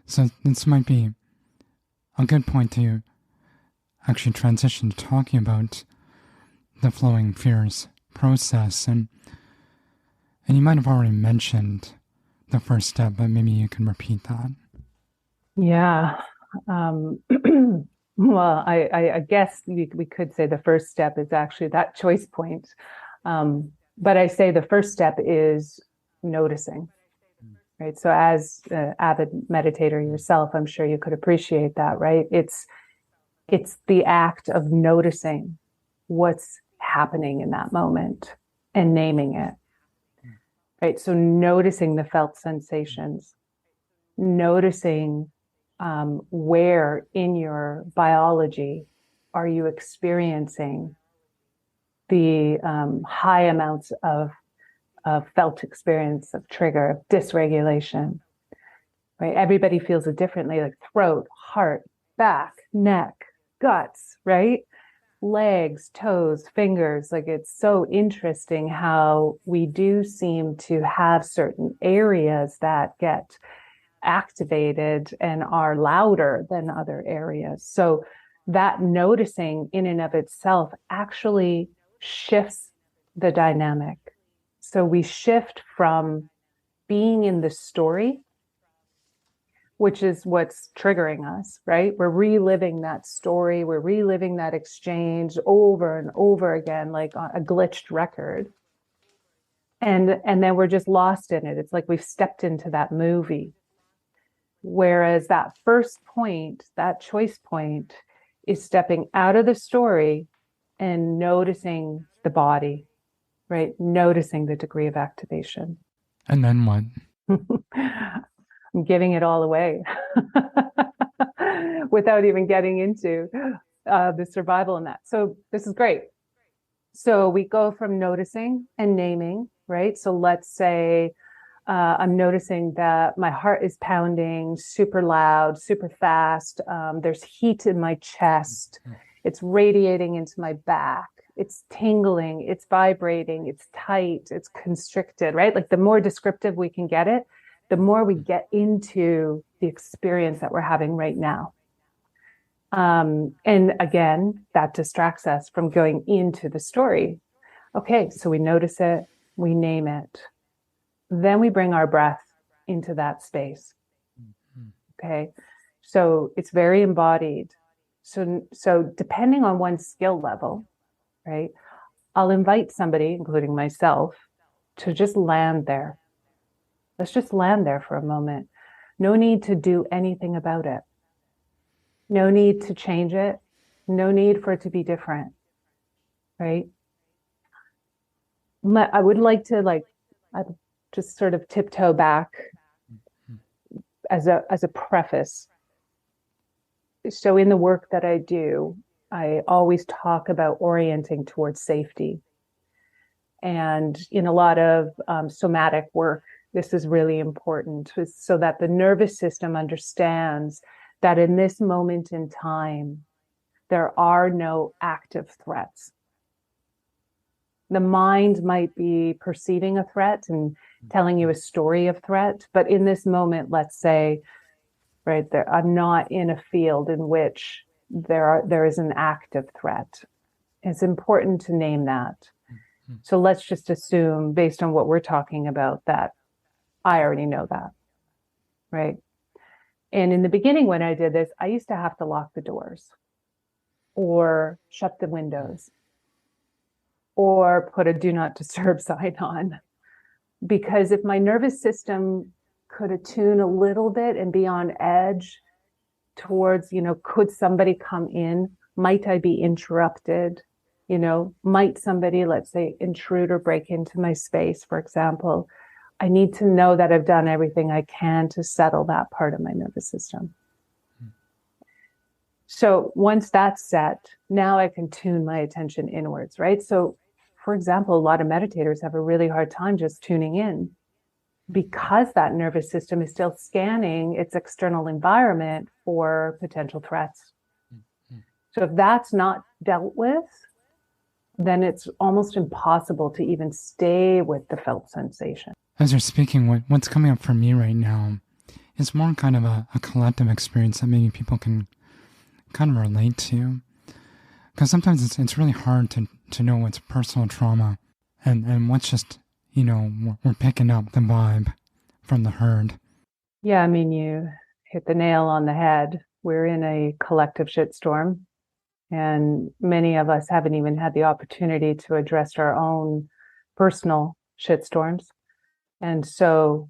So this might be a good point to actually transition to talking about the flowing fears process. And you might have already mentioned the first step, but maybe you can repeat that. Yeah. Um, well, I guess we could say the first step is actually that choice point. But I say the first step is noticing, right? So as an avid meditator yourself, I'm sure you could appreciate that, right? It's the act of noticing what's happening in that moment and naming it, right? So noticing the felt sensations, noticing where in your biology are you experiencing the high amounts of felt experience of trigger, of dysregulation, right? Everybody feels it differently, like throat, heart, back, neck, guts, right? Legs, toes, fingers. Like it's so interesting how we do seem to have certain areas that get activated and are louder than other areas. So that noticing in and of itself actually shifts the dynamic. So we shift from being in the story, which is what's triggering us, right? We're reliving that story. We're reliving that exchange over and over again, like a glitched record. And then we're just lost in it. It's like we've stepped into that movie. Whereas that first point, that choice point, is stepping out of the story and noticing the body, right? Noticing the degree of activation. And then what? I'm giving it all away without even getting into the survival in that. So this is great. So we go from noticing and naming, right? So let's say I'm noticing that my heart is pounding super loud, super fast. There's heat in my chest. It's radiating into my back. It's tingling. It's vibrating. It's tight. It's constricted, right? Like the more descriptive we can get it, the more we get into the experience that we're having right now. And again, that distracts us from going into the story. Okay, so we notice it, we name it. Then we bring our breath into that space. Okay. So it's very embodied. So depending on one's skill level, right, I'll invite somebody, including myself, to just land there. Let's just land there for a moment. No need to do anything about it. No need to change it. No need for it to be different, right? I would like to just sort of tiptoe back as a preface. So in the work that I do, I always talk about orienting towards safety. And in a lot of somatic work, this is really important so that the nervous system understands that in this moment in time, there are no active threats. The mind might be perceiving a threat and telling you a story of threat, but in this moment, let's say, right there, I'm not in a field in which there is an active threat. It's important to name that. So let's just assume, based on what we're talking about, that I already know that, right? And in the beginning, when I did this, I used to have to lock the doors or shut the windows or put a do not disturb sign on. Because if my nervous system could attune a little bit and be on edge towards, could somebody come in? Might I be interrupted? Might somebody, let's say, intrude or break into my space, for example? I need to know that I've done everything I can to settle that part of my nervous system. So once that's set, now I can tune my attention inwards, right? So, for example, a lot of meditators have a really hard time just tuning in because that nervous system is still scanning its external environment for potential threats. So if that's not dealt with, then it's almost impossible to even stay with the felt sensation. As you're speaking, what's coming up for me right now it's more kind of a collective experience that maybe people can kind of relate to. Because sometimes it's really hard to know what's personal trauma and what's just, we're picking up the vibe from the herd. Yeah, I mean, you hit the nail on the head. We're in a collective shitstorm, and many of us haven't even had the opportunity to address our own personal shitstorms. And so